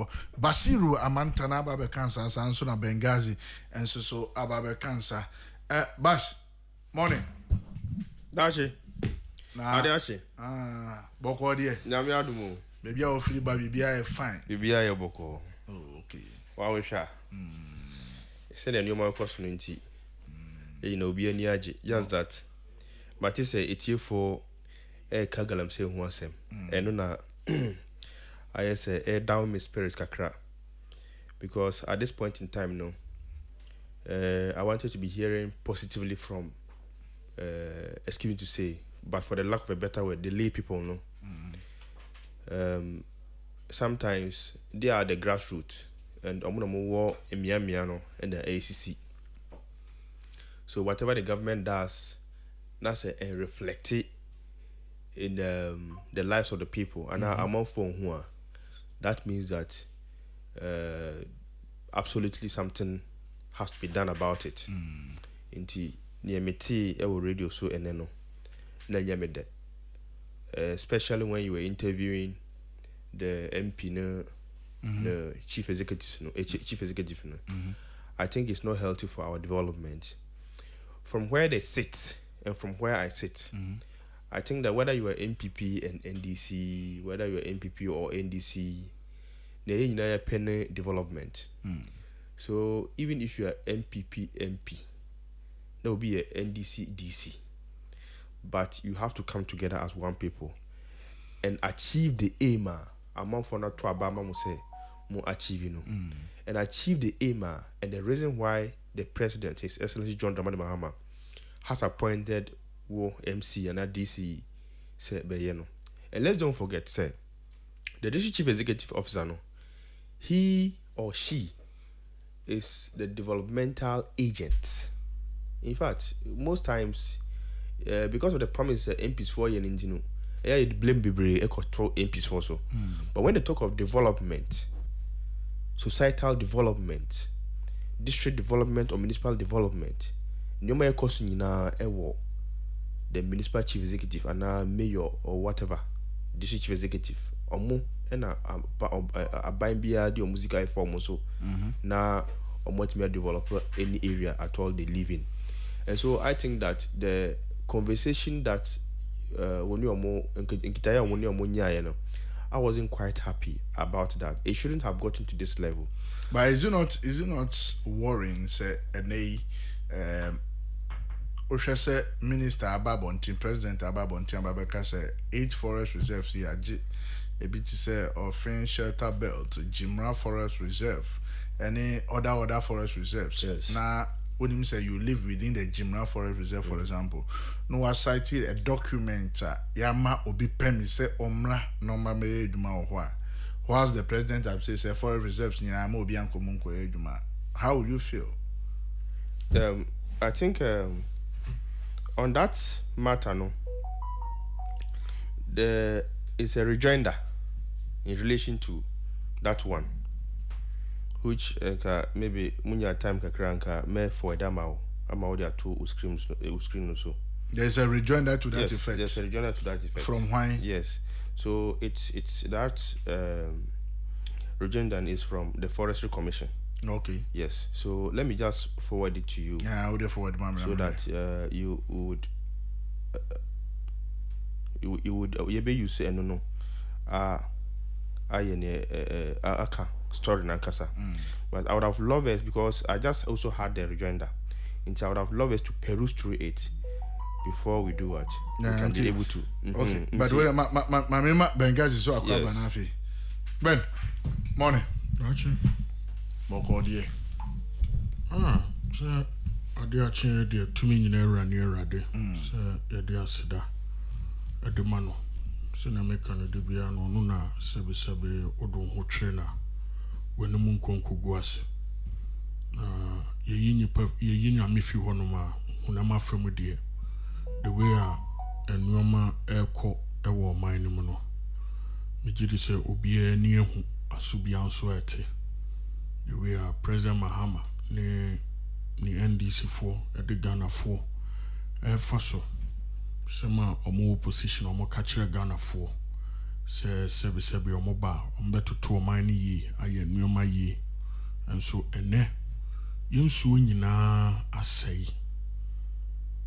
for Basiru Amantana Ababe Cancer Sansona Benghazi and so Ababe Cancer. Bash, morning. Dachi. Adachi. Boko dear. Namiadumo. Maybe I'll feel baby be fine. Bibia Boko. Oh, okay. Wow, sha. Send a new man question in tea. You know, be a niaji. Just that. But it's here for a kagalam say once him. And no, I say down my spirit kakra. Because at this point in time, no, I wanted to be hearing positively from, excuse me to say, but for the lack of a better word, the lay people, no. Sometimes they are the grassroots, and I'm gonna war in Miamiano and the ACC. So whatever the government does, that's a reflect it in the lives of the people. And I'm on phone who are. That means that absolutely something has to be done about it. Inti near me radio so eneno na nyamede. Especially when you were interviewing the MP the chief executive no. I think it's not healthy for our development. From where they sit and from where I sit, I think that whether you are MPP and NDC, whether you are MPP or NDC, they are penny development. So even if you are MPP MP, there will be a NDC DC, but you have to come together as one people and achieve the aim. Among for not to Obama will say more achieving, and achieve the aim. And the reason why the president, His Excellency John Dramani Mahama, has appointed MC and a DC, say Bayeno. And let's don't forget, say the district chief executive officer, no, he or she is the developmental agent. In fact, most times, because of the promise MPs for you and you blame Bibre control MPs for so. But when they talk of development, societal development, district development or municipal development, no matter question the municipal chief executive and mayor or whatever, district chief executive or more and a buying beer the musical form also now or multimedia developer any area at all they live in. And so I think that the conversation that when you are more I wasn't quite happy about that. It shouldn't have gotten to this level. But is it not worrying, say, say Minister Ababonti, President Ababonti Ababeka say 8 forest reserves here, a bit say offense shelter belt, Jimra Forest Reserve, any other forest reserves. Yes. Now when you say you live within the Jimra Forest Reserve, for example, no, I cited a document, Yama Obi Pemi say Omra Noma Me Duma or whilst the president have said forest reserves in Yama Obianko Munko Eduma. How will you feel? I think on that matter, no, there is a rejoinder in relation to that one, which maybe munya time kakranka me for dama ama there two screen also. There's a rejoinder to that yes, effect. There's a rejoinder to that effect. From why? Yes. So it's that rejoinder is from the Forestry Commission. Okay. Yes. So let me just forward it to you. Yeah, I would forward it, so that you would you say no aka story nankasa. But I would have loved it because I just also had the rejoinder. And I would have loved it to peruse through it before we do what we can be able to. Okay. But wait, my mema Benghazi so akwa banafi. Ben, morning. Achi. Boko die. So ade achi de tumi nyina era ne era de. So ye de asida. Edema no. So na meka no de bia no no na sebe odon ho twere na wani mu nkonko guase. Ye yin amefi ho no ma hunama famu de. The way enuoma eko ewo man ni mu no. Me gidi se obi ni ehu asubia nso ete. The way President Mahama ni NDC for the Ghana for faso sema omo opposition omo kachire Ghana for se sebe omoba ombeto to man yi aye nneoma yi enso ene yensuo nyina asɛe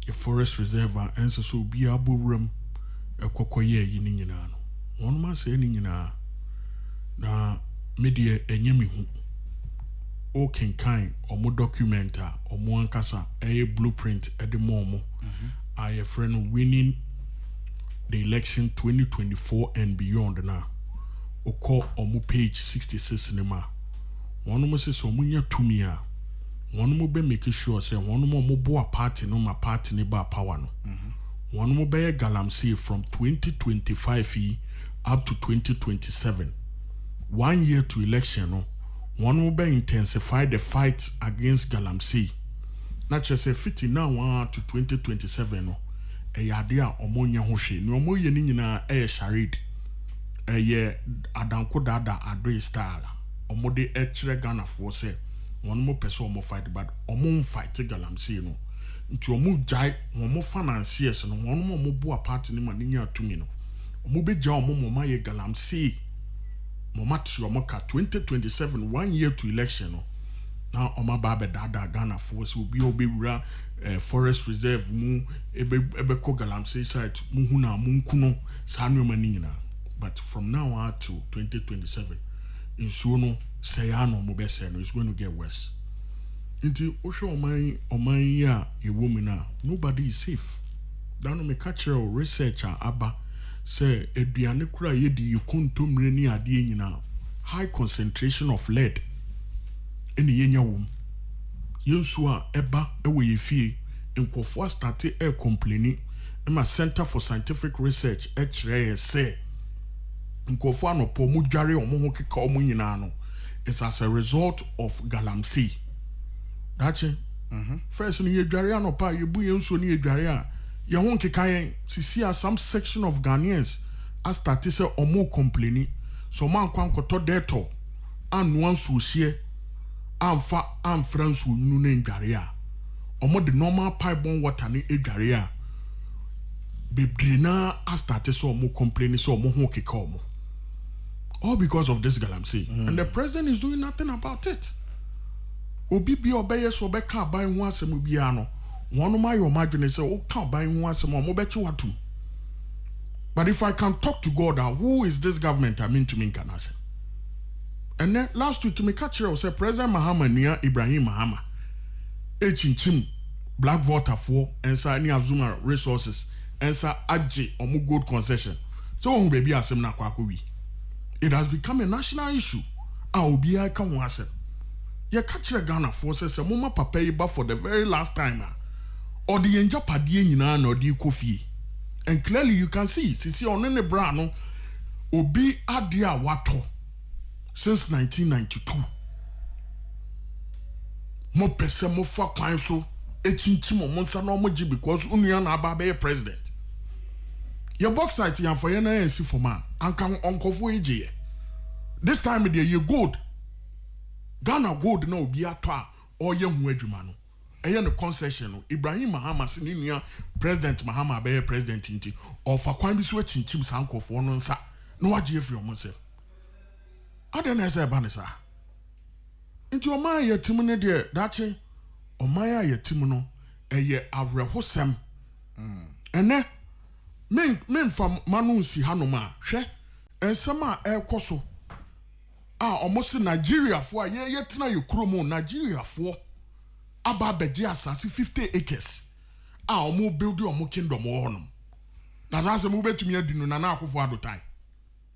a forest reserve enso so bi abowram ekokoye yi ni nyina no won ma sɛ ni nyina na media enyemi hu o kenkan omo document a omo ankasa blueprint ede mo aye friend winning the election 2024 and beyond na oko omo page 66 ne ma wonu mo se so munya tumi a wonu mo be make sure say wonu mo bo a party no ma party ne ba power no wonu mo be galamsey from 2025 up to 2027 1 year to election no wonu mo be intensify the fight against galamsey na chese fiti now to 2027 no yade a omonya ho hwe ne omoye ni nyina charade adanko dada adre style omode kire Ghana for say one mo pese omo fight but omo fight galamsey no nti omo jai omo financiers no one mo bo a party ni maninya atumi no omo be jai omo mo maye galamsey mo matri omo ka 2027 1 year to election no na omo ba be dada Ghana for so obi wura forest reserve mu ebe ko galamsey site mu hu na mu nkuno sa no mani nyina but from now on to 2027 insuo no say ano mo be say no it's going to get worse nti ohwe oman ya yewomu na nobody is safe dano me catch researcher aba say eduane kura yedi yikontomre ni ade nyina high concentration of lead eni yenya wom yensu a eba ewo yefie nkofo start complaining ema Center for Scientific Research kire say nkofo anopo mu dware omo ho keka omo nyina no is as a result of galamsey that's it first ni dware anopa yebu yensu ni dware a ye ho keka yen sisi a some section of Ghanaians as start say omo complaining so man kwankoto deto anu ansu hie amfransu nunu na ndware a omo the normal pipe bomb water ni edware a bebre na start so omo complaining so omo ho keka omo all because of this galamsey and the president is doing nothing about it obi bi obeye so be ka ban ho asem bia no wonu ma yo madwene say o ka ban ho asem omo be chi watum but if I can talk to God, who is this government I mean to me can answer. And then last week, me catch you say President Mahama near Ibrahim Mahama, Chinchim black voter for and sa ni Azuma resources and sa Aji omu gold concession. So baby asem na kwakubi. It has become a national issue. Obi I can answer. Ye catch you Ghana forces say mama papa iba for the very last time or the enja padie nyina na odi kofi. And clearly you can see onene brano obi adia wato since 1992 mo pese mo fa kwan so echinchim mo nsa na mo gi because unuya na aba be president your box site yan for ye na ensi for man anka onkofo eje this time there you gold Ghana gold na obi ato a oye hu adwuma no eye no concession no Ibrahim Mahama se ni nua president Mahama be president nti ofa kwan bi so echinchim sankofo no nsa na wagye afiri omo se adena say banisa nti oman yetim ne de dache oman yetim no eye awerehosem ene men fam manu si hanoma hwe ensem a ekoso omo se Nigeria fo a ye tena yekromo Nigeria fo aba beje asase 50 acres omo build omo kingdom wonom na zase mo betumi adinu na na akofo adotan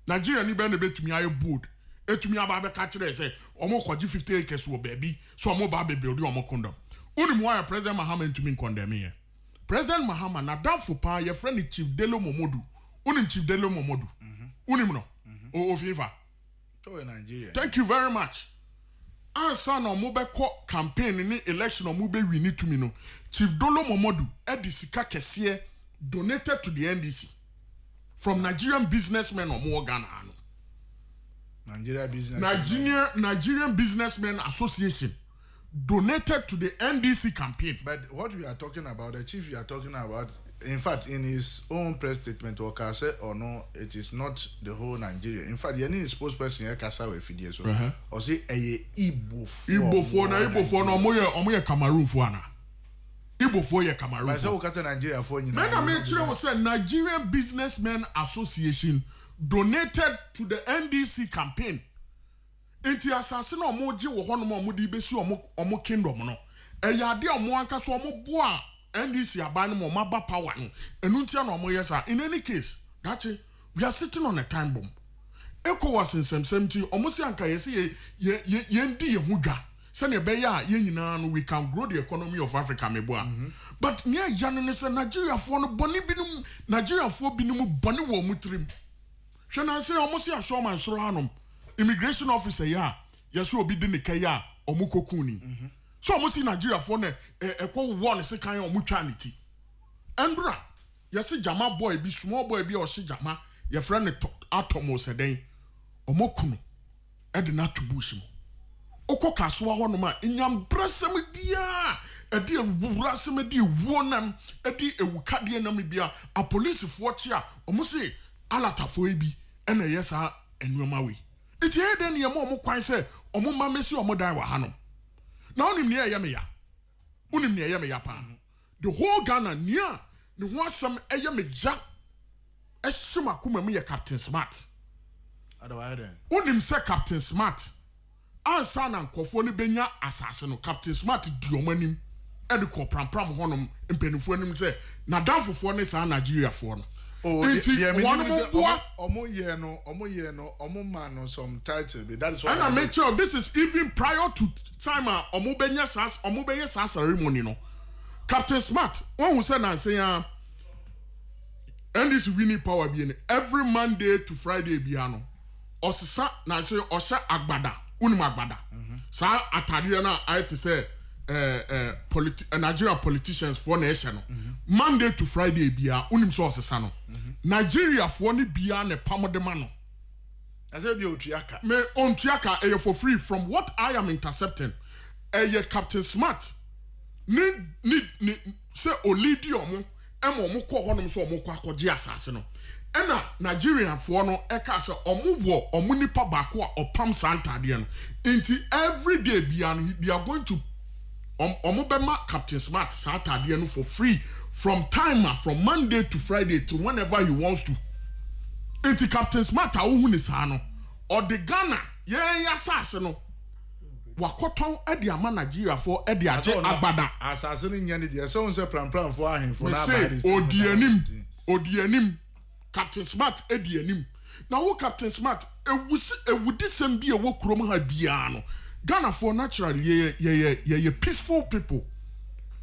Nigeria ni be na betumi aye board etumi aba be ka kire say omo koji 50 acres wo baby so omo ba be build omo kingdom unim why President Mahama ntumi condemn here President Mahama na danfo pa ye friend Chief Delo Momodu unim Chief Delo Momodu unim no o FIFA to Nigeria thank you very much ansa na omo be ko campaign ni election omo be win to me no Chief Delo Momodu edisika kese donated to the NDC from Nigerian businessmen omo Ghana no Nigerian Businessmen Association donated to the NDC campaign. But what we are talking about, the chief you are talking about, in fact, in his own press statement, Oka said, or no, it is not the whole Nigeria. In fact, any spokesperson here kasa we fidie so. Or say Igbo for no omoye Cameroon for na. Igbo for ye Cameroon. But say Oka Nigeria for you. Man, I mean, say Nigerian Businessmen Association donated to the NDC campaign. Inti assassin omoji wo hono mo di besi omo kingdom no. Eyade omo anka so omo boa NDC abanu mo maba power no. Enu ntia no omo yesa. In any case, that's it. We are sitting on a time bomb. Eko was in some 70 omo si anka yesi ye ndi ye hudwa. Sene be ya ye nyina no we can grow the economy of Africa meboa. But near Janine say Nigeria for no boni binum Nigeria for binum boni wo mutrim. Shana say omo si aso man soro hanom. Immigration officer ya yeso obi de ne kaya omukokuni so omo si Nigeria for na ekwo won se kan omutwa ne ti endra yesi jama boy bi small boy bi o se jama ye friend ne atomo seden omokunu e de na to bush mo okọ kasoa ho no ma enyam brasem bia e de ewurasem de wonam e de ewukade nam bia a police fo chi a omo se alatafo bi e na yesa enuoma we it here then ye mo kwan say omo ma mesi omo dan wa hanom na onim ne ye me ya onim ne ye me ya pa the whole Ghana nia ne ho asem eye me ja ehima kuma me ye Captain Smart otherwise then onim say Captain Smart ansa na nkofo ne benya asase no Captain Smart di omanim e de ko prampram honom mpenifo anim say na danfofo ne sa Nigeria fo no. Oh, omo man no some title be that is what. And I make sure this is even prior to time omo benya sas ceremony no. Captain Smart, one who said na say and this winning power be every Monday to Friday biano. Osisa na say osha agbada, unim agbada. Sa atade na I to say Nigerian politicians for nation Monday to Friday bia unim so osesa no Nigeria for ni bia ne pamodema no I say be otuaka me ontuaka for free from what I am intercepting Captain Smart ni say olidi omo omo kọ honom so omo kọ akọje asase no ena Nigerian for no eka say omo wo omo nipa baako a opam santade no inti every day bia no they are going to Omobema Captain Smart Saturday no for free from Monday to Friday to whenever he wants to. Enti Captain Smart awu ni sa no or the Ghana ye asase no wakoton e de ama Nigeria for e de age agbada asase no nya ne de so won say pram for ahemfo na abadi odianim Captain Smart e di anim na wo Captain Smart ewudi sem bi e wo krom ha bia no Ghana for naturally ye peaceful people.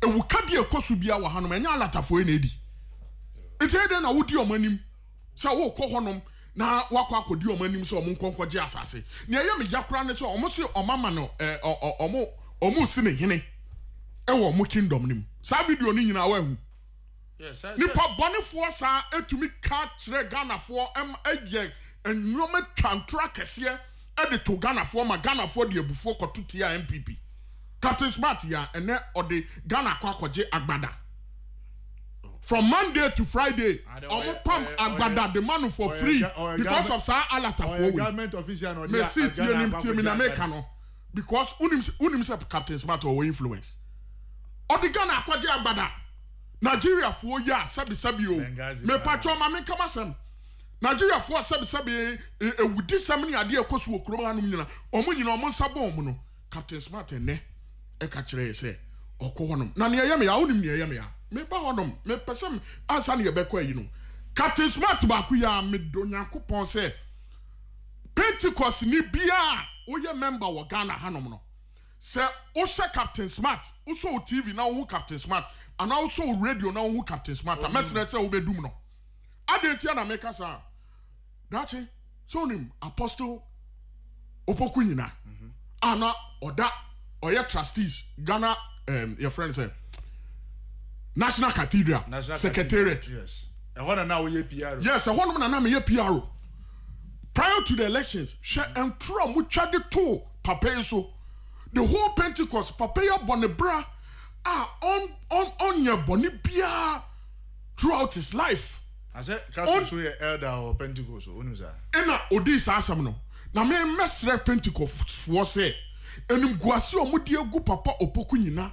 E wukadi ekosu bia wa hanom enya alatafo e na edi. Ite dey na wodi omanim. Sa wo kọ honom na wakọ akodi omanim so omo nkonkoje asase. Ne ye me yakura ne so omo so omama no omo si ne hene. E wo mo kingdom nim. Sa video ni nyina wa hu. Yes, nipa bonefo sa etumi ka kire Ghana for eye enwoma twantra kese e de to Ghana for ma Ghana for de abufo kototia MPP Captain Smart ya ene ode Ghana kwakoje agbada from Monday to Friday omo pam agbada the man for free because of sa alata for government official no me sit here na make no because unim se Captain Smart or influence ode Ghana kwaje agbada Nigeria for ya sabi o me patcho ma me kamasem Nigeria for sabi ewudi samni ade ekosu okrom hanum nyina omo nyina omo nsabo omo no Captain Smart ene e ka kire se okọ honom na ne yeme ya onim ne yeme ya me ba honom me pesem ansa ne yebekọ yi no Captain Smart ba ku ya me donyankopon se Pentecost ni bia o ye member wo Ghana hanom no se o she Captain Smart o so TV na o Captain Smart and also radio na o Captain Smart mesre se o bedum no adentia na make sa dachi so nim apostle opoku nyina ana oda oye trustees Ghana your friend say National Cathedral Secretariat yes and what now we PR yes and one na me PR prior to the elections she entro mu twade to papa so the whole Pentecost papa ya bonebra on ya boni bia throughout his life. I said, Catholics who are elder or Pentecostal, when was that? Ena Odis Asamno. Na me mesre Pentecost for say, and Guasi or Mudia gu papa opokunina,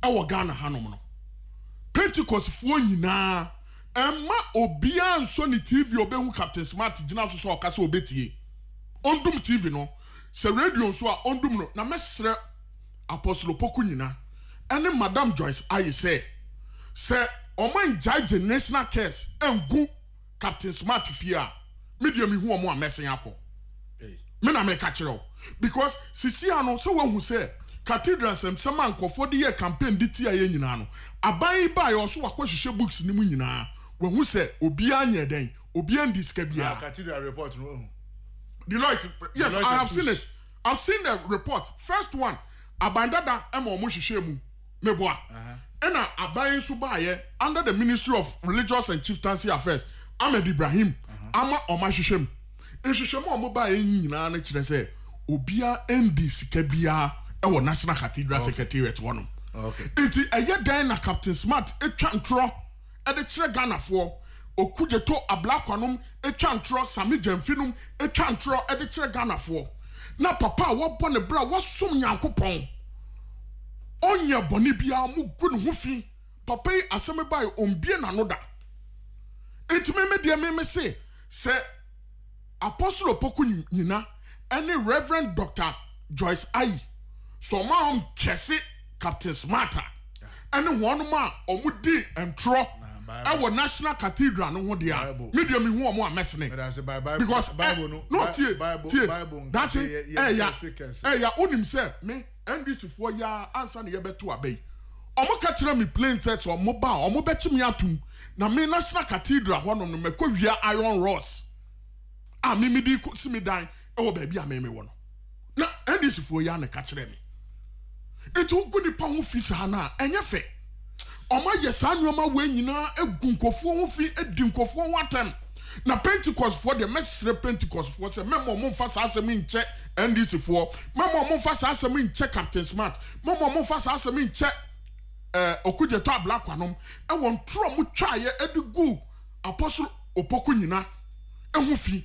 our Ghana Hanomno. Pentecost for yina, and ma obia and Sony TV obe Captain Smart Dinaso so Casso Betty. Ondum TV no, se radio so ondum no, na mesre Apostle Pokunina, and Madame Joyce I say, Oman judge national case and go Captain Smart fear. Medium who are more messing up. Men I make catch because Siciano so one who say cathedrals and some man for the year campaign DTA Yenano. A buy also a question books in the Munina when who say Obianya then Obian Discabia cathedral report. Deloitte, yes, I have seen it. I've seen the report. First one, Abandada Emo Mushishemu Meboa. And Abayin Subaye under the Ministry of Religious and Chieftaincy Affairs, Ahmed Ibrahim, Ama Omashishem. And Shishemo Mobaye Nina say, Obia NDC Kebia, our National Cathedral Secretariat one. Okay. It's a year na Captain Smart, a chantro, at the Tre Ghana for Okujeto Ablekuma a chantro, Sami Jemfinum, a chantro, at the Tre Ghana for. Na papa, what pon the bra, what some yankupon. Onya bonibia mu gun hufi papa yi aseme bai ombie nanoda etime me de me say Apostle Opoku nyina any Reverend Dr. Joyce Ayi so ma kese Captain Smarter any one ma omudi entro our National Cathedral no ho dia media me hu omo amesene because Bible no Bible that's it ya onim say me NDC for ya answer na yebeto abey omo ka kire me plain text omo ba omo beti me atum na me National Cathedral ho no me ko wia iron rods me di si me dan e wo ba bia me wo no na NDC for ya na ka kire me etu guni pa ho fi sa na enye fe omo yesa nyoma we nyina egunkofo ho fi edinkofo watem na Pentecost for the mesre Pentecost for say memo mo fa sa asem nche NDC for memo mo fa sa asem nche Captain Smart memo mo fa sa asem nche Okujeto Ablekuma e won tro mo twaye edigu Apostle Opoku nyina ehu fi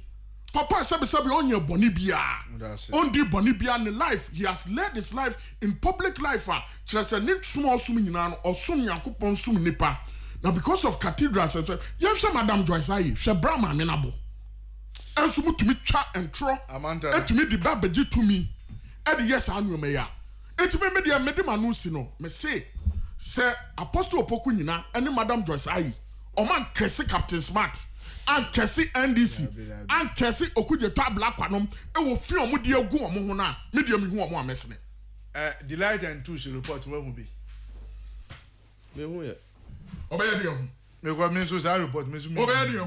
papa sabe onye boni bia ondi boni bia in life he has led his life in public life chese ni small sum nyina no osom yakopon sum nipa. Now, because of cathedrals, you have some Madame Joyce Ayi, she Brahma Menabo. And so to me, chat and tro, and to me, the babaji to me, and yes, I know me. It's me, media, Medimano, me say, Apostle Opokunina, and Madame Joyce Ayi, or man, Kessie Captain Smart, and Kessie NDC, and Kessie Okujeto Ablekuma, and will feel Mudia go on Mohona, medium who are more messing. Delight and two should report where will be. Obey the because Minister I report Miss Obey the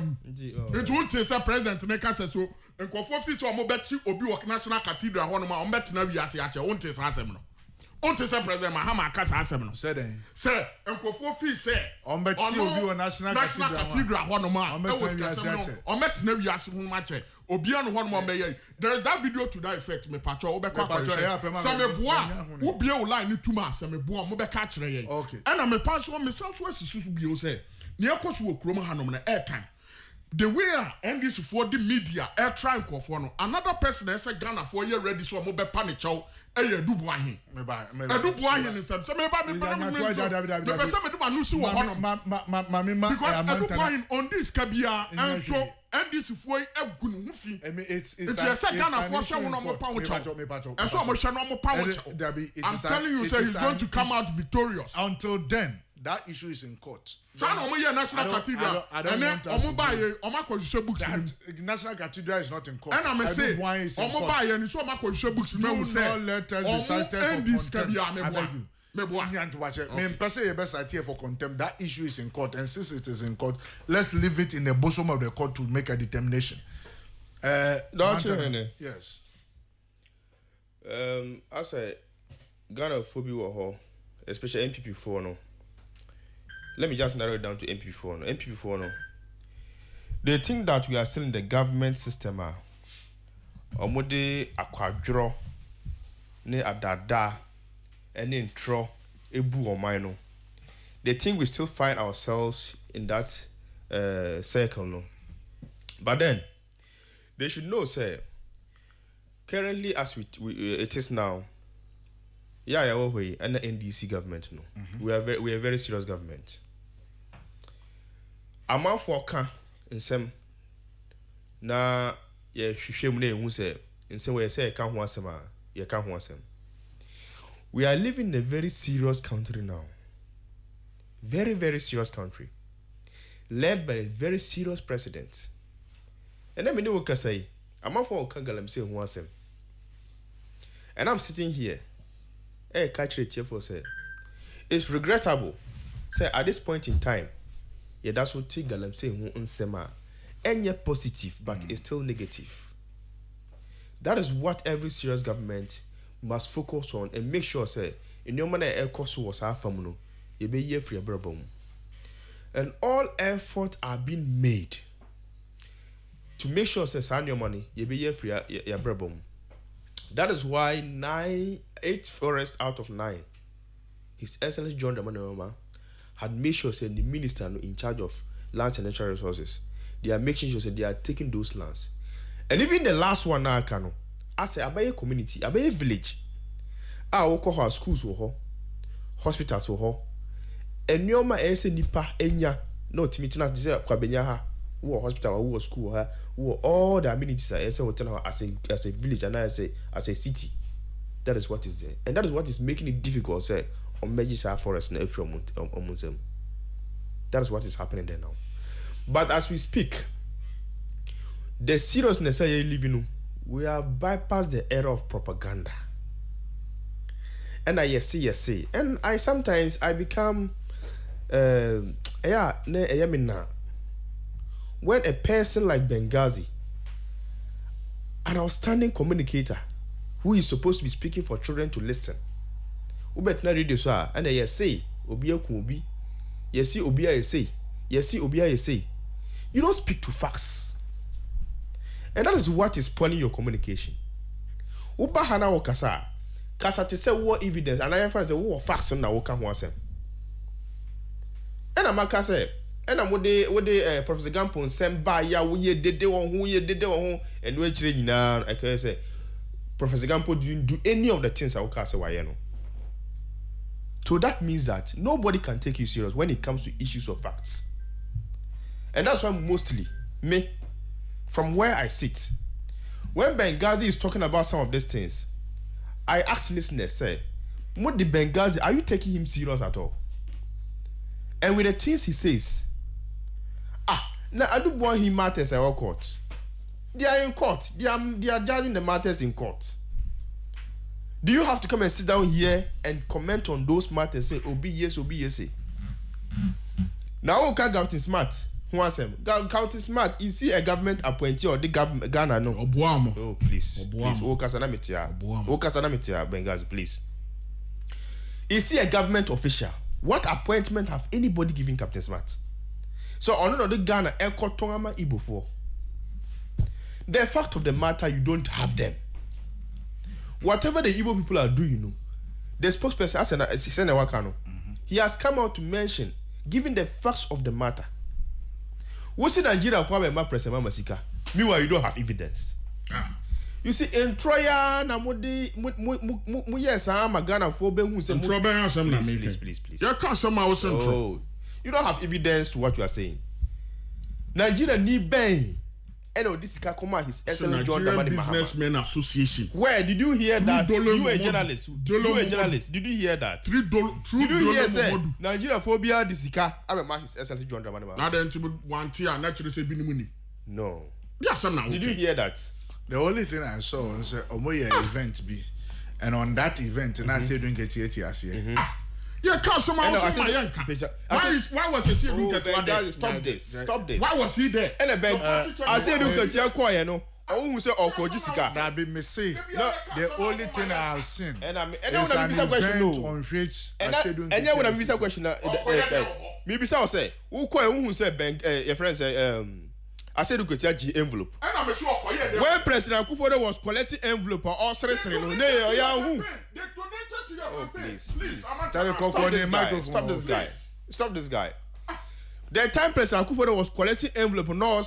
it won't say President Neka says so and Kofofis or Mobechi Obi Work National Cathedral Honoma on Betina Viasia, won't say Assemno. Won't say President Mahama Casa Assemno. Said, Sir, and Kofofis say on Betti Obi National Cathedral Honoma on Betina Viasia Mache. Obiano one more may. There is that video to that effect. Me patro obeka some bois who be line too much. Some bois mobe catch okay. And I'm a pass on myself. What's the say? Neakos will chroma hanom na airtime. The way and this for the media air trying for no another person as a Ghana for year ready so mobe panic chow a dubuahin. Me dubuahin is some me ba me the person me do manusi wa honom because dubuahin on this kabia and so and this for a good movie. It's a Ghana for someone on power and so much no more power. I'm telling you, say he's going to come out victorious. Until then, that issue is in court. National Cathedral. And then National Cathedral is not in court. And I'm saying, books. Do not let us be cited for contempt. Me person you best here for contempt. That issue is in court, and since it is in court, let's leave it in the bosom of the court to make a determination. Yes. As a Ghana phobia, especially MPP4 no. Let me just narrow it down to MPP4 no. MPP4 no. They think that we are still in the government system. Omode akwadro ne adada ene intro ebu omai no. They think we still find ourselves in that circle no. But then they should know, say, currently as it is now, and the NDC government no. We are a very serious government. Amount for can in some na who say in some way say can't want some you can't want some. We are living in a very serious country now. Very, very serious country. Led by a very serious president. And then we can say, I'm not for Kangalam say who him. And I'm sitting here. Hey, catch it here for say. It's regrettable. Say at this point in time, that's what Galam say who sema. And yet positive, but it's still negative. That is what every serious government must focus on and make sure say in your manner air cost was our family. You be here for your brother. And all efforts are being made to make sure say send your money, you be here for your brother. That is why 8 forests out of 9, His Excellency John Dramani had made sure say the minister in charge of lands and natural resources, they are making sure say they are taking those lands. And even the last one now, Kano, I say Abaye community, Abaye village, our schools were hospitals were and nyoma ese nipa enya no timitina say kwabenya ha wo hospital wo school ha wo all the amenities are ese hotel as a village and as a city. That is what is there, and that is what is making it difficult say on Megisa forest na from Omunsem. That is what is happening there now. But as we speak, the seriousness I live in, we are bypassed the era of propaganda. And I see, and I sometimes become when a person like Benghazi, an outstanding communicator who is supposed to be speaking for children to listen, and I say obi yesi obi say, you don't speak to facts, and that is what is spoiling your communication. Uba hana okasa te say what evidence, and I find say what facts on na woka ho asem. And amaka say, and am wode Professor Gampo nsem ba ya wo ye dede won ho and we kire nyina I can say Professor Gampo didn't do any of the things I woka say why no. So that means that nobody can take you serious when it comes to issues of facts. And that's why mostly me, from where I sit, when Benghazi is talking about some of these things, I ask listeners, say, what the Benghazi, are you taking him serious at all? And with the things he says, now I don't want him matters at our court. They are in court. They are judging the matters in court. Do you have to come and sit down here and comment on those matters? Say, Obi yes. Now, okay, Counting Smart. Who wants him? Counting Smart. Is he a government appointee or the government Ghana? No. Obuamo. Oh, please. Okasanamitia, Benghazi, please. Is he a government official? What appointment have anybody given Captain Smart? So, on another Ghana, Eko Tongama Igbo for. The fact of the matter, you don't have them. Whatever the Igbo people are doing, the spokesperson, he has come out to mention, given the facts of the matter. What's in Nigeria for my president Masika? Meanwhile, you don't have evidence. You see, in Troya, Magana for please. You can't somehow you don't have evidence to what you are saying. Nigeria need bang. This Kakoma, His Excellency John Dramani Businessmen Association. Where did you hear that? You a journalist. Did you hear that? Did you hear say Nigeria phobia disika? I'm His Excellency John Dramani Mahama. Now then, one tier naturally say binimuni. No. Yes, I'm now. Did you hear that? The only thing I saw was Omoye event be, and on that event, and I said doing get here. Yeah, can't somehow say my young. Why was he here? Stop this. Why was he there? And I said you can tell quiet, no. Oh, say Jessica. That be me say. No, the only thing I have seen is an event on which I said doing. And yeah, when I miss a question, maybe so say who call who say bank your friend say I said you could charge envelope. When President Akufo was collecting envelope or all seriously, no, yeah, please. Stop this guy. Stop this guy. The time President Akufo-Addo was collecting envelope, no,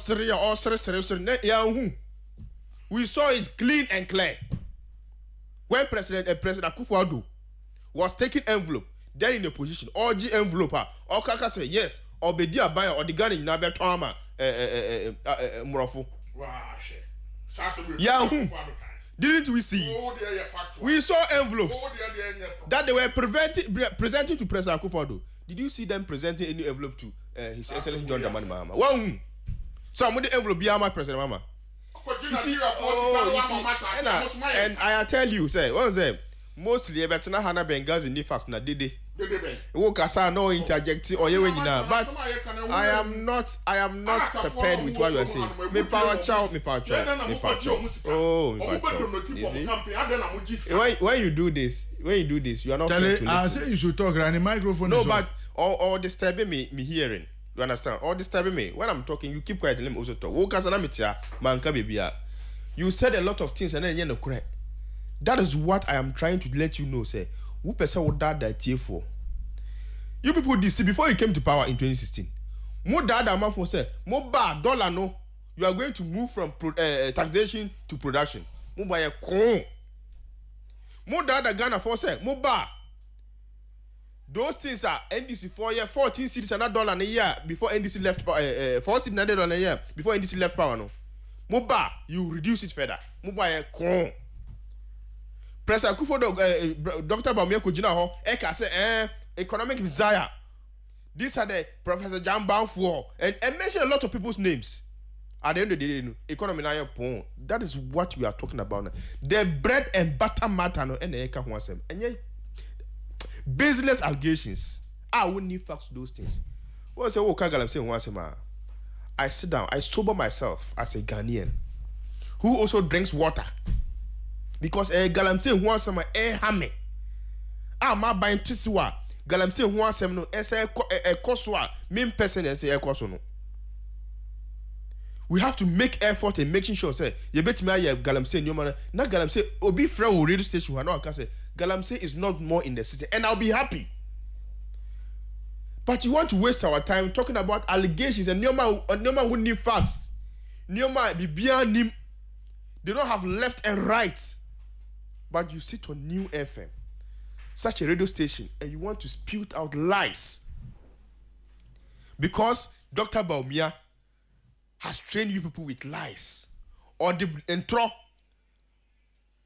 we saw it clean and clear. When President Akufo-Addo was taking envelope, then in a position, all G envelope, or Kaka say yes, or Bedia buyer, or the gun in Nabe Toma, Murofo. Yahoo! Didn't we see it? We saw envelopes that they were presenting to President Akufo-Addo. Did you see them presenting any envelope to His Excellency John Dramani Mahama? Wow! Some of the envelope be my President Mama. You see, and I tell you, say, what was it? Mostly, but na Hana Bengazi ni facts na dede. Wo kasa no interject or yewe nyina, but I am not prepared with what you are saying. Me power chow. Oh, me power chow. You see? When you do this, you are not. I say you should talk around the microphone. No, but or disturbing me hearing. You understand? Or disturbing me when I'm talking. You keep quiet and let me also talk. Wo kasa na mitia manka bebia. You said a lot of things and then you no correct. That is what I am trying to let you know. Say, who person would that for? You people did see before you came to power in 2016. More dad amount for say, more bad dollar no. You are going to move from taxation to production. More by a con. More dad Ghana for say, more bad. Those things are NDC 4 year, 14 cities and $1 a year before NDC left power. 4 cities and $1 a year before NDC left power no. More bad, you reduce it further. More by a con. President Akufo-Addo, Dr. Bawumia Kujina ho, eka say economic desire. These are the Professor John Banfuo and mention a lot of people's names. At the end of the day, economy na pon. That is what we are talking about now. The bread and butter matter no ene eka ho asem. Enye baseless allegations. I won't need facts to those things. What say wo ka galam say ho asem I sit down, I sober myself as a Ghanaian who also drinks water. Because galamse who wants some hame. Ma buying tisiwa. Galamse who wants some no koswa. Main person and say koso. We have to make effort in making sure say you bet me galamse in your man. Not galamse obi friend will radio station who can say galamse is not more in the city and I'll be happy. But you want to waste our time talking about allegations and Nyoma who need facts. Nyoma be beyond him. They don't have left and right. But you sit on New FM, such a radio station, and you want to spew out lies. Because Dr. Bawumia has trained you people with lies. Or the intro,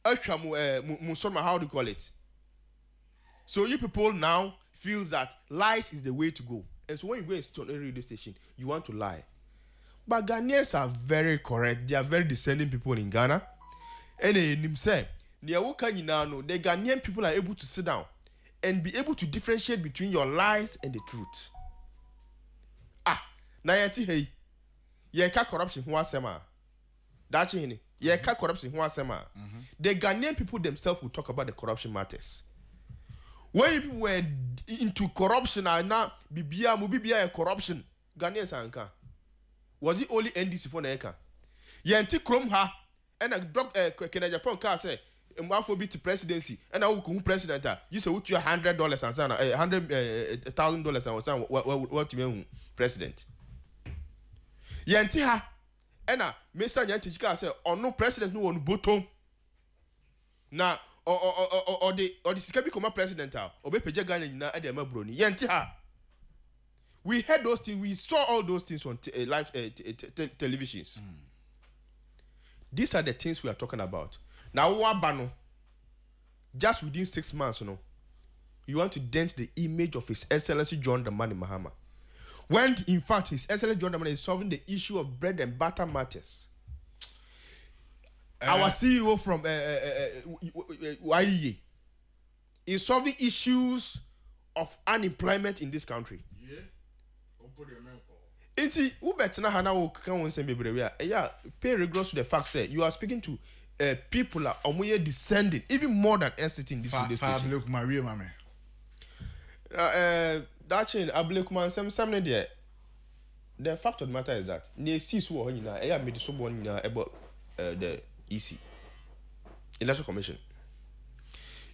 how do you call it? So you people now feel that lies is the way to go. And so when you go and sit on a radio station, you want to lie. But Ghanaians are very correct. They are very descending people in Ghana. And in himself, the Ghanaian people are able to sit down and be able to differentiate between your lies and the truth. Nayanti hey, yeka corruption who asema. Dachi hini, yeka corruption who asema. The Ghanaian people themselves will talk about the corruption matters. When you people were into corruption and now bibia corruption, Ghanaians anka. Was it only NDC for Naeka? Yanti krom ha, and a doctor Kenya Japan car say. For be to presidency, and I will come president. You say what you $100 and son, $100,000 and son. What you mean, president? Yantiha, and Mr. Yantichika say, or no president no one bottom. Now, or the Sikabi become president, or be Pejagani na Adema Bruni. Yantiha. We heard those things. We saw all those things on live televisions. These are the things we are talking about. Now, Wabano, just within 6 months, you want to dent the image of His Excellency John Dramani Mahama. When, in fact, His Excellency John Dramani is solving the issue of bread and butter matters. Our CEO from YEA is solving issues of unemployment in this country. Yeah. Inti, ubetina hana ukan say pay regards to the fact that you are speaking to people are descending even more than exiting this radio station. Ablekuma Maria mame. That chain Ablekuma some there. The fact of the matter is that ne see so ho nyina e ya made so bon nyina about the EC Electoral Commission.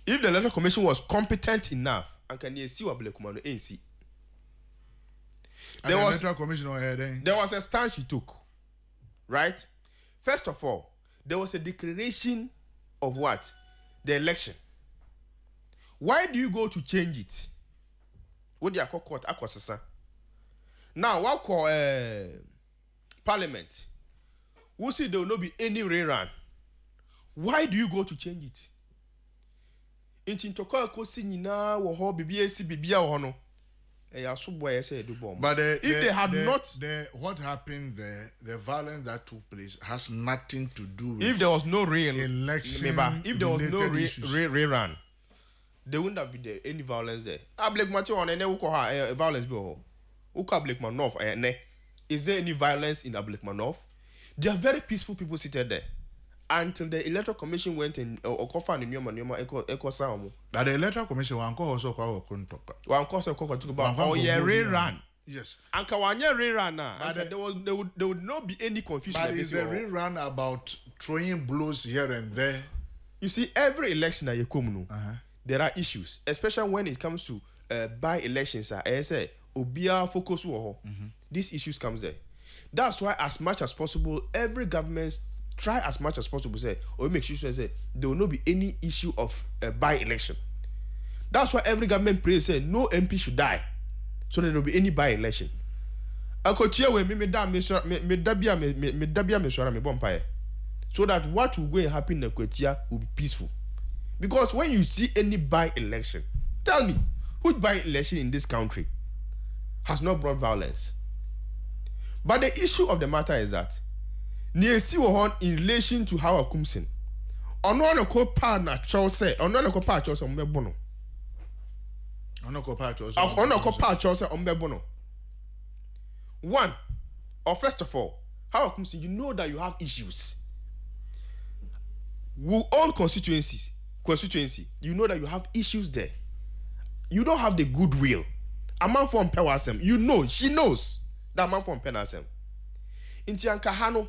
If the Electoral Commission was competent enough and can see Ablekuma no NC. And the electoral commission on her then. There was a stand she took, right? First of all, there was a declaration of what? The election. Why do you go to change it? What do you call court? Now, what call parliament? We see there will not be any rerun. Why do you go to change it? But if they had not, what happened there, the violence that took place has nothing to do with. If there was no real election, if there was no rerun, there wouldn't have been there any violence there. Ablekuma violence Ablekuma North. Is there any violence in Ablekuma North? There are very peaceful people seated there until the electoral commission went in or But the electoral commission also talk about rerun. Yes. And rerun now. There would not be any confusion. But is the rerun about throwing blows here and there? You see, every election that you come there are issues, especially when it comes to by-elections. I say, Obia focus these issues comes there. That's why, as much as possible, every government try as much as possible say or make sure say there will not be any issue of by-election. That's why every government prays say no MP should die, so there will be any by-election. So that what will go and happen in Kotia will be peaceful. Because when you see any by-election, tell me, which by-election in this country has not brought violence? But the issue of the matter is that in relation to how Akumsin, one, or first of all, how Akumsin, you know that you have issues. We own constituency, you know that you have issues there. You don't have the goodwill. A man from Pewasem, you know, she knows that man from Penasem. Inti Ankahano,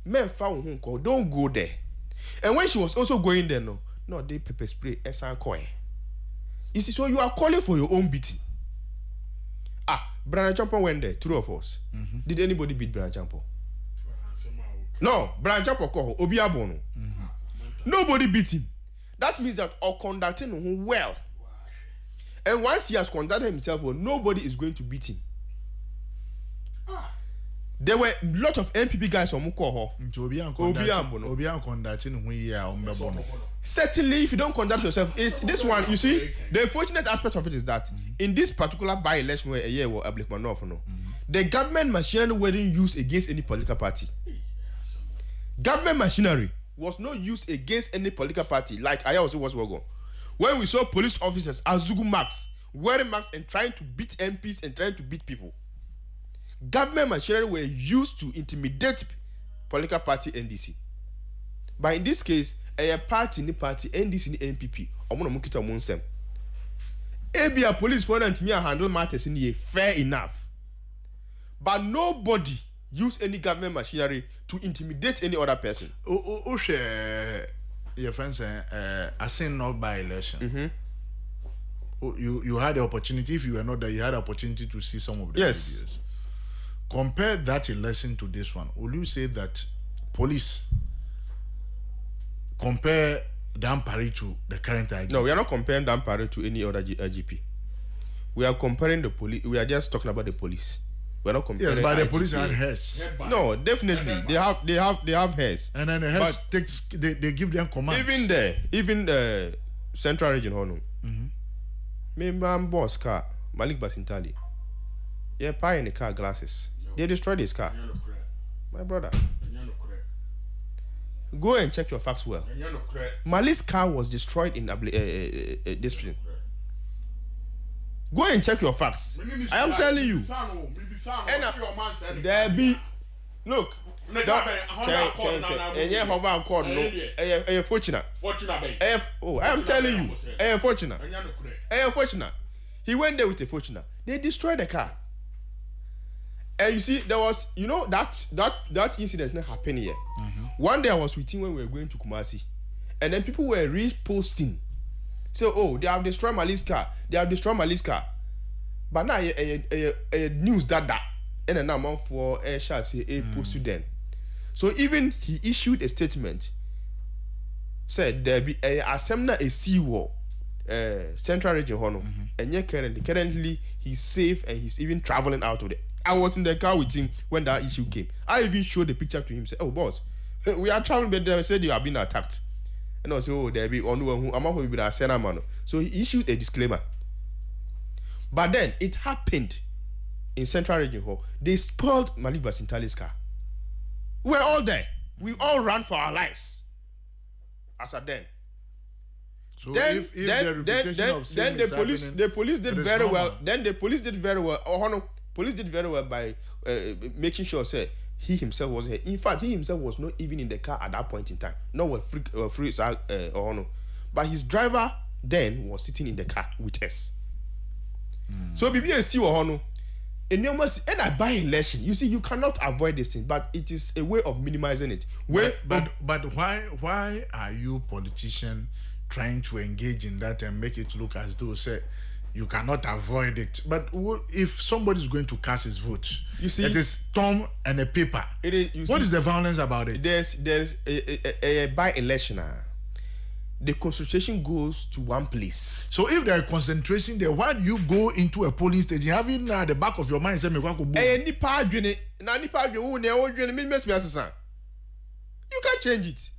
men found don't go there. And when she was also going there, no, they pepper spray Esankoe. You see, so you are calling for your own beating. Brian Champo went there, two of us. Did anybody beat Brian Champo? No, Brian Champo called Obiabono. Nobody beat him. That means that or conducting him well. And once he has conducted himself well, nobody is going to beat him. There were a lot of MPP guys on Mukoho. Certainly, if you don't conduct yourself, is this one, you see, the unfortunate aspect of it is that in this particular by-election where a year was Ablekuma North, the government machinery wasn't used against any political party. Government machinery was not used against any political party like Ahiagbah was Wogon. When we saw police officers Azugu marks, wearing masks and trying to beat MPs and trying to beat people, government machinery were used to intimidate political party NDC. But in this case, a party NDC ni NPP. Omo no kita omo nsem. Ebia police for them to handle matters in here fair enough. But nobody use any government machinery to intimidate any other person. Your friends saying not by election. You had the opportunity. If you were not there, you had the opportunity to see some of the videos. Compare that election to this one. Will you say that police compare Dampari to the current IGP? No, we are not comparing Dampari to any other IGP. We are comparing the police. We are just talking about the police. We're not comparing. Yes, but the IGP. police had hairs. No, definitely they have hairs. And then the hairs they give them commands. Even the central region, me boss car Malik Basintali. Yeah, pie in the car glasses. They destroyed his car. My brother. Go and check your facts well. Malik's car was destroyed in discipline. Go and check your facts. I am telling you. There be look. I am telling you. Fortunate. He went there with a fortuna. They destroyed the car. And you see, there was, that incident not happened here. One day I was with him when we were going to Kumasi, and then people were reposting. So, they have destroyed Malik's car. But but now a news that and an amount for a shall say a post then. So even he issued a statement, said there be a assembly a sea war, central region Hono, and yet currently he's safe and he's even traveling out of it. I was in the car with him when that issue came. I even showed the picture to him. Said, "Oh boss, we are traveling, but they said you have been attacked." And I said, "Oh, there be on who I'm not be that man." So he issued a disclaimer. But then it happened in Central Region Hall. They spoiled Malik Basintali's car. We're all there. We all ran for our lives. As a then. So then, if the reputation of sin is happening, the police did very normal. well. Then the police did very well. Police did very well by making sure say he himself was here. In fact, he himself was not even in the car at that point in time. Not with free but his driver then was sitting in the car with us. So BBNC or and I buy election. You see, you cannot avoid this thing, but it is a way of minimizing it. But why are you politicians trying to engage in that and make it look as though say you cannot avoid it? But if somebody is going to cast his vote, you see, it is thumb and a paper. What is the violence about it? There's a by-election. The concentration goes to one place. So if there is concentration there, why do you go into a polling station having at the back of your mind say me go boom? You can't change it.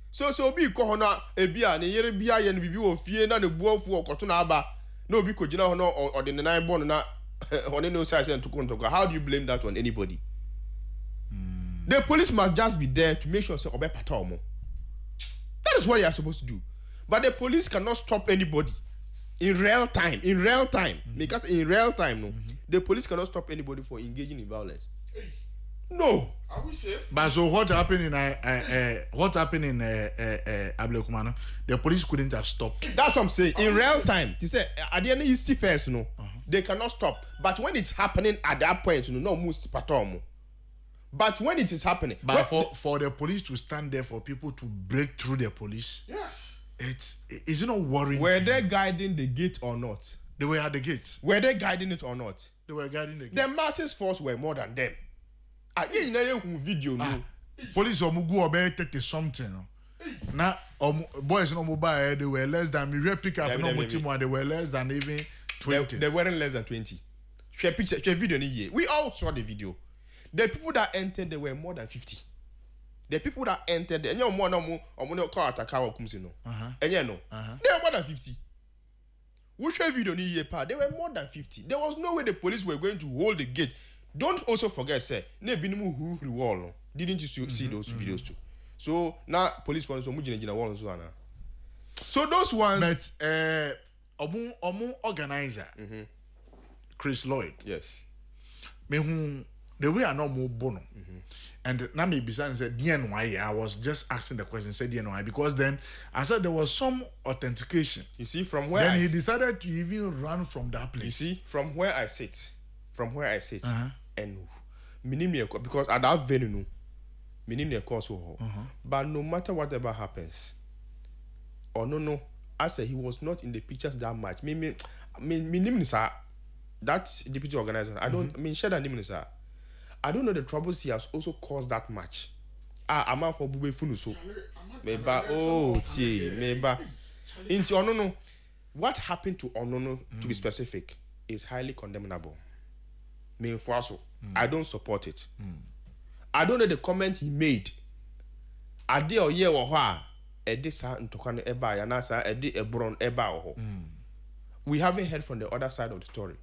So be kohona ebia ne yere bia ye no bibi ofie na ne buafu okoto na aba na obi kogina ho no or the nine born na one no say to control. How do you blame that on anybody? The police must just be there to make sure say obe patomo. That is what they are supposed to do. But the police cannot stop anybody in real time. Because in real time, the police cannot stop anybody for engaging in violence. No. Are we safe? But so what happened in Ablekuma North? The police couldn't have stopped. That's what I'm saying. In real time, they say at the end you see first, they cannot stop. But when it's happening at that point, no most patom. But when it is happening, but for the police to stand there for people to break through the police, yes, is it not worrying? Were they guiding the gate or not? They were at the gate. Were they guiding it or not? They were guiding the gate. The masses force were more than them. Video no. Police omugu obey 30 something. Now boys no mobile they were less than me pick up no much. They were less than even 20. They weren't less than 20. Share picture, share video ni. We all saw the video. The people that entered, they were more than 50. The people that entered, and you more call Atakawa Kumsino. And you know, they were more than 50. Which video ni ye pa? They were more than 50. There was no way the police were going to hold the gate. Don't also forget, say, ne binimu who rewall. Didn't you see those videos too? So now police for so much wall so those ones. But omu organizer, Chris Lloyd. Yes. Me who. The way I know more bono, and now me beside said DNY. I was just asking the question. Said DNY because then I said there was some authentication. You see from where then he decided to even run from that place. You see from where I sit, and minimum because at that venue, minimum course but no matter whatever happens, or no, I said he was not in the pictures that much. Minimum sir, that deputy organizer. I don't mean share that name sir. I don't know the troubles he has also caused that much. I'm out for Bube Funuso. Meba, Meba. Into Onono, what happened to Onono, to be specific, is highly condemnable. I don't support it. I don't know the comment he made. Ade or ye or ha, Edisa and Tokano Eba, Yanasa, Edi Ebron Eba. We haven't heard from the other side of the story.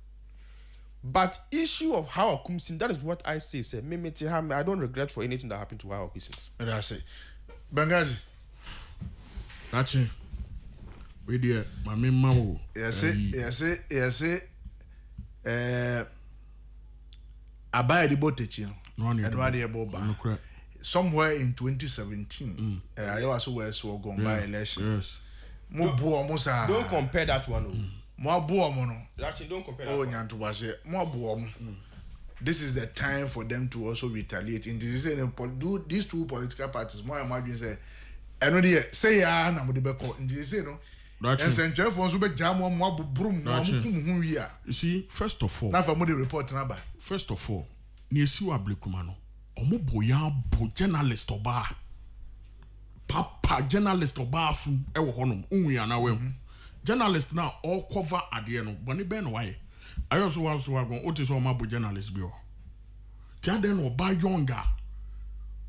But issue of how Akumsin, that is what I say. Say, I don't regret for anything that happened to how Akumsin. And I say, Bangazi, Nachi, we dear, my memo. Yes, Abaya the botechi, and somewhere in 2017, I also was so going by election. Yes. Don't compare that one. Actually, don't compare that. This is the time for them to also retaliate. In this, do these two political parties more imagine say, I know they say na mo de be call. In this, And Central phones will be jam on mob broom. You see, first of all, now for the report number. First of all, near see Ablekuma no. Omo boya bo journalist oba. Papa journalist oba sum e wo honom. Unwi na we. Journalist now all cover adie no. Boni ben why? I also want to go otis o ma bo journalist bi o. Tia den oba younger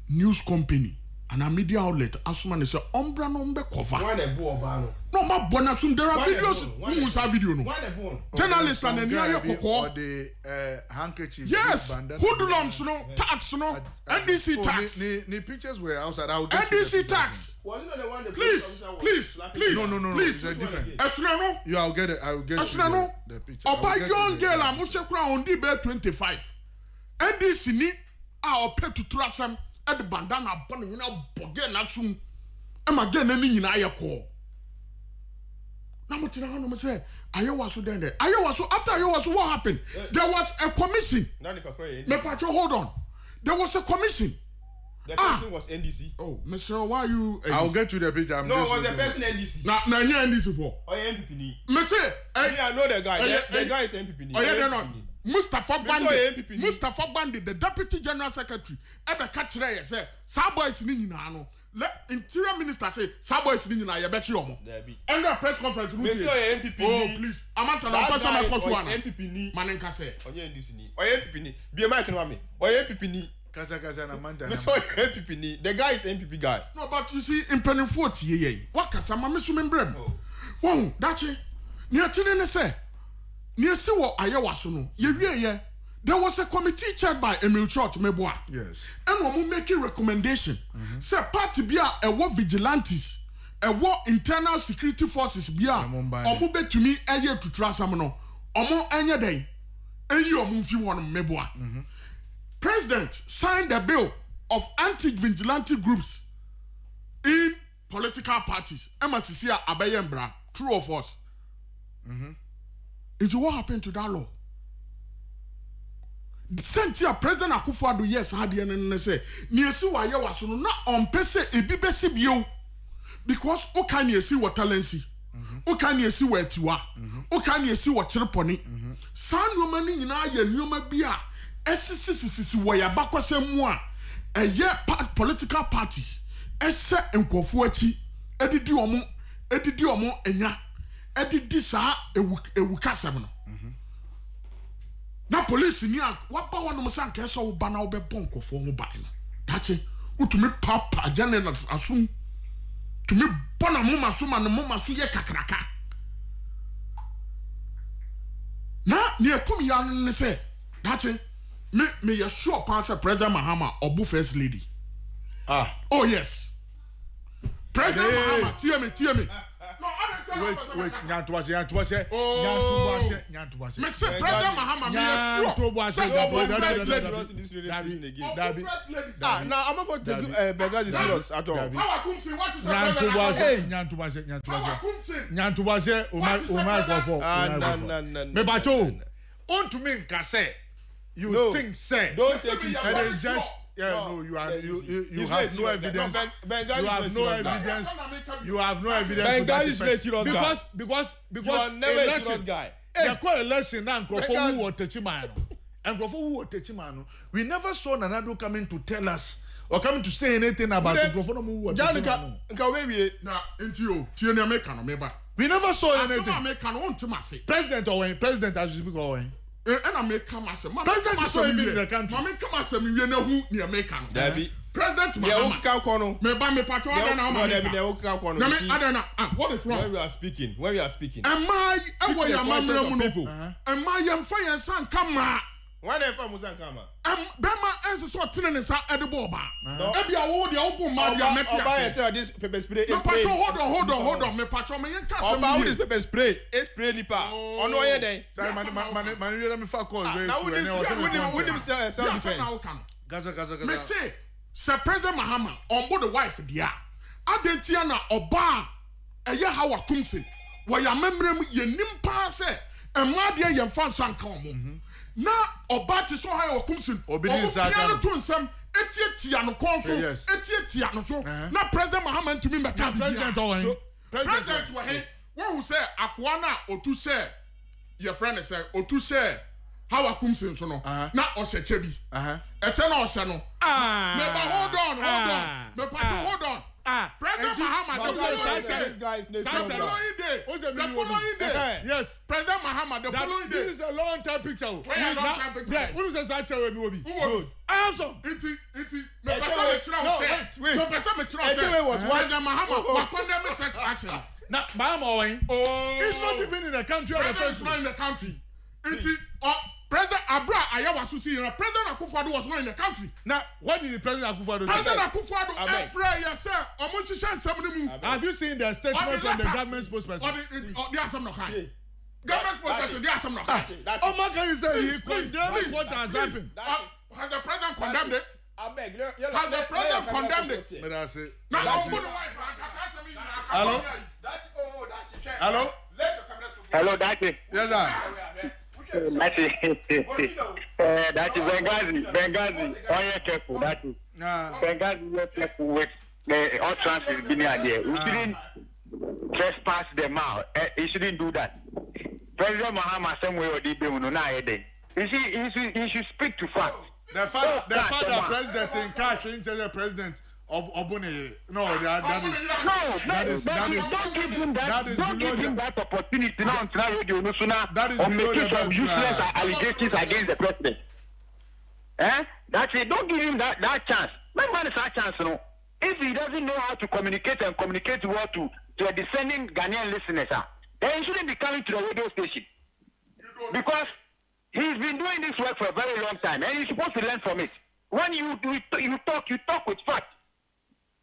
news company and a media outlet asuma ne say ombra no mbe cover. Why dey bo oba no? No ma bona sum there are videos. Who was that video no? Why dey bo? Journalist and the near or the handkerchief. Yes, hoodlums no, tax no, NDC tax. The pictures were outside. NDC tax. Was it not the one that please. No. Please. It's different. Esuna You, I'll get it. Esuna no. The picture. Oba young girl am ushe kura on di be 25. NDC ni a ope tutura sam e de bandana bone we na boge na sum. E ma gen na ni nyina ayeko. Na mo tina hono me say ayewaso den there. Ayewaso after ayewaso what happened? There was a commission. Me patcho hold on. There was a commission. The person was NDC. Oh, Mr. Why you? I'll get to the picture. No, was the person NDC? Na NDC for. Oh, MPP ni. Me say, I know the guy. The guy is MPP ni. Oh yeah, they not. Mustafa Bandi. Mustafa Bandi, the deputy general secretary. Ebe kachire ye say, "Sa boys ni nyina no." Let interior minister say, "Sa boys ni nyina ye beti omo." End of press conference. Me say MPP ni. Oh please, amanta na person na koso wana. MPP ni. Manenka say. Onye NDC ni. Oh MPP ni. Be mic no me. Oh MPP ni. Kaza na manda. Me say MPP ni. The guy is MPP guy. No, but you see, in penny 40 ye. What kasa ma me sum brem. Won, dachi. Ni atine ne say. Ni esi wo ayewaso no. Ye wie ye. There was a committee chaired by Emil Church Meboa. Yes. And we make a recommendation. Say party bia e wo vigilantes, e wo internal security forces bia. Omo betumi eye tutura sam no. Omo enye den. Eyi omo fi won Meboa. President signed a bill of anti-vigilante groups in political parties. MSCC Abayembra, true or false? Into what happened to that law? Sentia President Akufo-Addo yes had the and say niesi wa ye waso no na ompese ebi besi bio because o kan niesi wa talensi o kan niesi wa atiwa o kan niesi wa chireponi san no mani nyina ye nneoma bi a esisisisi wo ya bakwasem a eye political parties ese nkofo achi edidi omo enya edidi sa ewu kasem no na police ni wapa wonom sanka eso wo ba na wo be bonkofo ho ba no dache utumi papa journalists asum tumi bona moma suma no moma so ye kakraka na ni ekum ya ne se dache me ye sure pass President Mahama obu first lady oh yes President Mahama tie me no, wait, Nyantuwase. Me say President Mahama, me now I'm about to do Begaz is serious at all. Nyantuwase, me bacho. On to me say you think say don't take it just no, you have no evidence. You have no evidence. Bengal is a serious guy. Because you are never a serious guy. They call election now who will touch man. We never saw Nanado coming to tell us or coming to say anything about who will touch man. We never saw anything. President or President as you speak or and I make come as a president is so in the country. Mama come as a million who near make come. President Mahama. Me ba me patro na what is wrong? When we are speaking. Am I your people? Am I your fire son come? Why the fuck Musa come? Bema ends so tin sa edible ba. Ebi awo de open ma dia metia. Oba say this pepper spray. Me patro hold on. Me patro me yanka some. Oba this pepper spray. Spray nipa. Ono ye den. Man you let me fuck call. Now we them self defense. Gaza. Me say President Mahama on board the wife dia. Adentia na oba eye hawa kumsin. Wa ya memrem ye nimpa say emma dia ye fan san kan mo. Na oba ti so ha kumsin. Obi piano to nsem etiatia no konso etiatia no so na President Mahama ntumi meka president president wa he What who say akwana otu say your friend say otu say how akum senso no na ohyeche bi ete na ohye no me ba hold on me pato hold on President Mahama the following day yes President Mahama the following day this is a long time picture long time picture who say sacha we me obi good I am so it me person me try say me person me try say President Mahama wa condemn such action na Mahama when it's not even in the country of the first not in the country President Ahiagbah Ayawasu see President Akufo-Addo was not in the country. Now, what did the President Akufo-Addo say? President Akufo-Addo afraid yourself. Have you seen the statement from the government spokesperson? There are some no kind. Government spokesperson, there are some no kind. Oh, man, can you say he condemned what has happened? Has the President condemned it? I beg. Has the President condemned it? But I say. Hello? Hello? Hello, Daddy. Yes, sir. That is Benghazi. Oh, yeah, careful. That is Benghazi. You're careful with the utterance is being there. We shouldn't trespass them out. He shouldn't do that. President Mahama, somewhere or deep in the he should speak to facts. The father president in cash, the president. Obone, no, that is don't give him that opportunity now on radio no sooner that is making some useless allegations against the president. That's it. Don't give him that chance. My man is that chance, no. If he doesn't know how to communicate and communicate well to a defending Ghanaian listeners, then he shouldn't be coming to the radio station because he's been doing this work for a very long time and he's supposed to learn from it. When you talk with facts.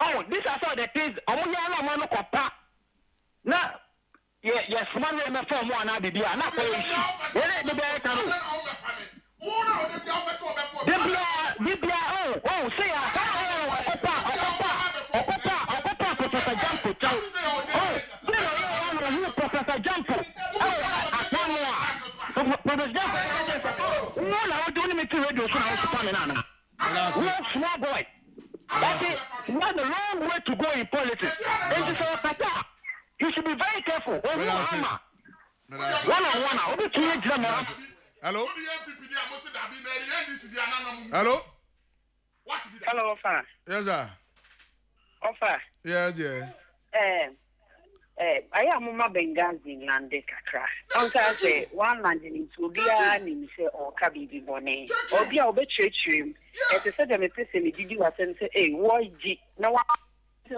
Oh, these are some of the things. Now, yes, man, let me form one of the deal. Not for you. Small boy. That's not the wrong way to go in politics. It is our Qatar. You should be very careful. One-on-one. Hello? Hello? Hello, Offa. Yes, sir. Offa. Yeah. I am Mama Benghazi Lande Kakra. Uncle say one landing into Bia Nimise or Kabibi Bonnet. Or Bia Obetrim. As I said, I'm a person did you attend say, hey, why G? Now,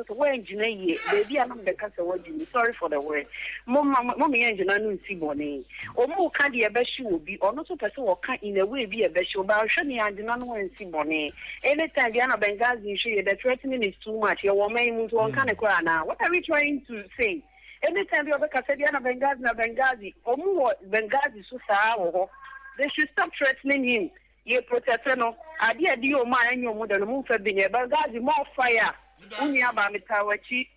when engineer, baby, I'm the cancer word. Sorry for the word. Mommy engineer no see Bonnet. Or more candy a best will be, or not a person or can in a way be a best show, but I'll show you I did not know and see Bonnet. Anytime Diana Benghazi show you that threatening is too much, your woman moves one kind of cry now. What are we trying to say? Anytime you have a Diana Benghazi, or more Benghazi, so they should stop threatening him. You protect no. I did you my and your mother move for being a Benghazi more fire. Only about me Tawachi.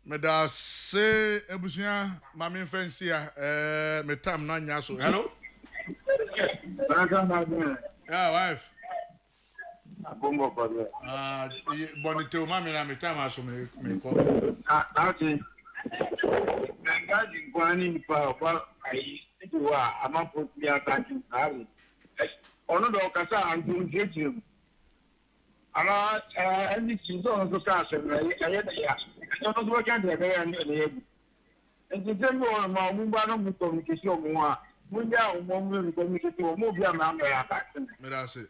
Meda say Ebusia, Mammy Fancy, Metam Nanyaso. Hello? Yeah, wife. Bonito, Mammy, I'm a time I saw me call. Benghazi going in power. I do I'm not put me attacking. Ono do kasa antum jeju ala any chizo on so kasa na ya ono do kan de be ani ele ebu enti temo ma mu ba no mu communication mu a mu ja mu communication mu bia ma ma ya ta. Me da say